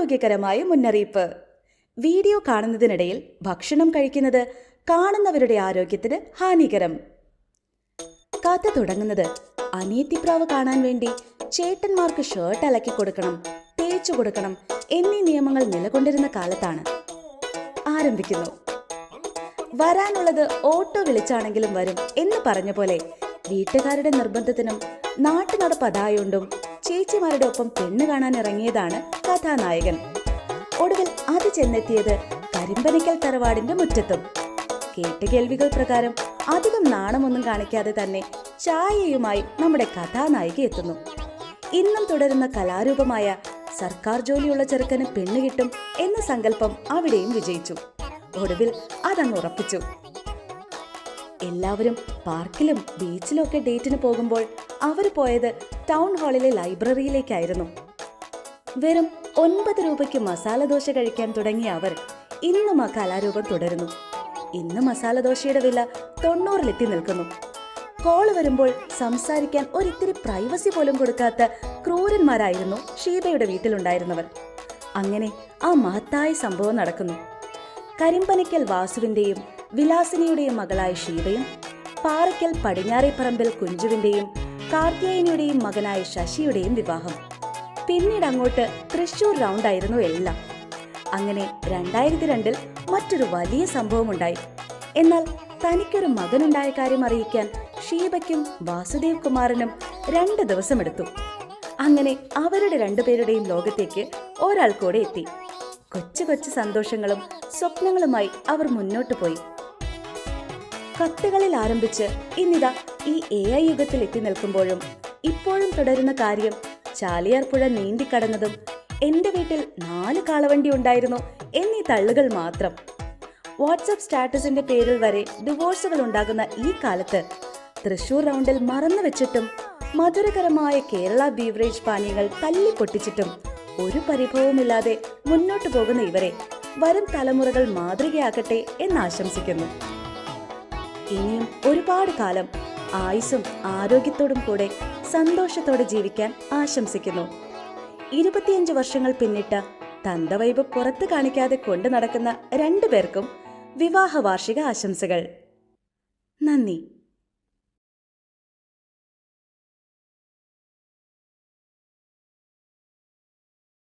ആരോഗ്യകരമായ മുന്നറിയിപ്പ്. വീഡിയോ കാണുന്നതിനിടയിൽ ഭക്ഷണം കഴിക്കുന്നത് കാണുന്നവരുടെ ആരോഗ്യത്തിന് ഹാനികരം. കഥ തുടങ്ങുന്നത് അനിയത്തിപ്രാവ് കാണാൻ വേണ്ടി ചേട്ടന്മാർക്ക് ഷർട്ട് അലക്കി കൊടുക്കണം, തേച്ചു കൊടുക്കണം എന്നീ നിയമങ്ങൾ നിലകൊണ്ടിരുന്ന കാലത്താണ്. ആരംഭിക്കുന്നു. വരാനുള്ളത് ഓട്ടോ വിളിച്ചാണെങ്കിലും വരും എന്ന് പറഞ്ഞ പോലെ വീട്ടുകാരുടെ നിർബന്ധത്തിനും നാട്ടുനടപ്പ് അതായോണ്ടും ചേച്ചിമാരുടെ ഒപ്പം പെണ്ണ് കാണാൻ ഇറങ്ങിയതാണ് കഥാനായകൻ. ഒടുവിൽ അത് ചെന്നെത്തിയത് കരിമ്പനയ്ക്കൽ തറവാടിന്റെ മുറ്റത്തും. കേട്ടുകേൾവികൾ പ്രകാരം അധികം നാണമൊന്നും കാണിക്കാതെ തന്നെ ചായയുമായി നമ്മുടെ കഥാനായിക എത്തുന്നു. ഇന്നും തുടരുന്ന കലാരൂപമായ സർക്കാർ ജോലിയുള്ള ചെറുക്കന് പെണ്ണ് കിട്ടും എന്ന സങ്കല്പം അവിടെയും വിജയിച്ചു. ഒടുവിൽ അതങ്ങ് ഉറപ്പിച്ചു. എല്ലാവരും പാർക്കിലും ബീച്ചിലും ഒക്കെ ഡേറ്റിന് പോകുമ്പോൾ അവർ പോയത് ടൗൺ ഹാളിലെ ലൈബ്രറിയിലേക്കായിരുന്നു. വെറും 9 രൂപയ്ക്ക് മസാല ദോശ കഴിക്കാൻ തുടങ്ങിയ അവർ ഇന്നും ആ കലാരൂപം തുടരുന്നു. ഇന്ന് മസാല ദോശയുടെ വില 90-ലെത്തി നിൽക്കുന്നു. കോള് വരുമ്പോൾ സംസാരിക്കാൻ ഒരിത്തിരി പ്രൈവസി പോലും കൊടുക്കാത്ത ക്രൂരന്മാരായിരുന്നു ഷീബയുടെ വീട്ടിലുണ്ടായിരുന്നവർ. അങ്ങനെ ആ മഹത്തായ സംഭവം നടക്കുന്നു. കരിമ്പനയ്ക്കൽ വാസുവിന്റെയും വിലാസിനിയുടെയും മകളായ ഷീബയും പാറയ്ക്കൽ പടിഞ്ഞാറേപ്പറമ്പിൽ കുഞ്ചുവിന്റെയും കാർത്തികേയനിയുടെയും മകനായ ശശിയുടെയും വിവാഹം. പിന്നീട് അങ്ങോട്ട് തൃശൂർ റൗണ്ടായിരുന്നു എല്ലാം. അങ്ങനെ 2002-ൽ മറ്റൊരു വലിയ സംഭവമുണ്ടായി. എന്നാൽ തനിക്കൊരു മകനുണ്ടായ കാര്യം അറിയിക്കാൻ ഷീബയ്ക്കും വാസുദേവ് കുമാറിനും 2 ദിവസമെടുത്തു. അങ്ങനെ അവരുടെ രണ്ടുപേരുടെയും ലോകത്തേക്ക് ഒരാൾ കൂടെ എത്തി. കൊച്ചു കൊച്ചു സന്തോഷങ്ങളും സ്വപ്നങ്ങളുമായി അവർ മുന്നോട്ടു പോയി. കത്തുകളിൽ ആരംഭിച്ച് ഇന്നിതാ ഈ AI യുഗത്തിൽ എത്തി നിൽക്കുമ്പോഴും ഇപ്പോഴും തുടരുന്ന കാര്യം ചാലിയാർ പുഴ നീന്തിക്കടന്നതും എന്റെ വീട്ടിൽ 4 കാളവണ്ടി ഉണ്ടായിരുന്നു എന്നീ തള്ളുകൾ മാത്രം. വാട്സ്ആപ്പ് സ്റ്റാറ്റസിന്റെ പേരിൽ വരെ ഡിവോഴ്സുകൾ ഉണ്ടാകുന്ന ഈ കാലത്ത് തൃശൂർ റൗണ്ടിൽ മറന്നു വെച്ചിട്ടും മധുരകരമായ കേരള ബീവറേജ് പാനീയങ്ങൾ തല്ലി പൊട്ടിച്ചിട്ടും ഒരു പരിഭവമില്ലാതെ മുന്നോട്ടു പോകുന്ന ഇവരെ വരും തലമുറകൾ മാതൃകയാക്കട്ടെ എന്നാശംസിക്കുന്നു. ഇനിയും ഒരുപാട് കാലം ആയുസ്സും ആരോഗ്യത്തോടും കൂടെ സന്തോഷത്തോടെ ജീവിക്കാൻ ആശംസിക്കുന്നു. 25 വർഷങ്ങൾ പിന്നിട്ട തന്തവൈബ് പുറത്ത് കാണിക്കാതെ കൊണ്ടു നടക്കുന്ന 2 പേർക്കും വിവാഹ വാർഷിക ആശംസകൾ. നന്ദി.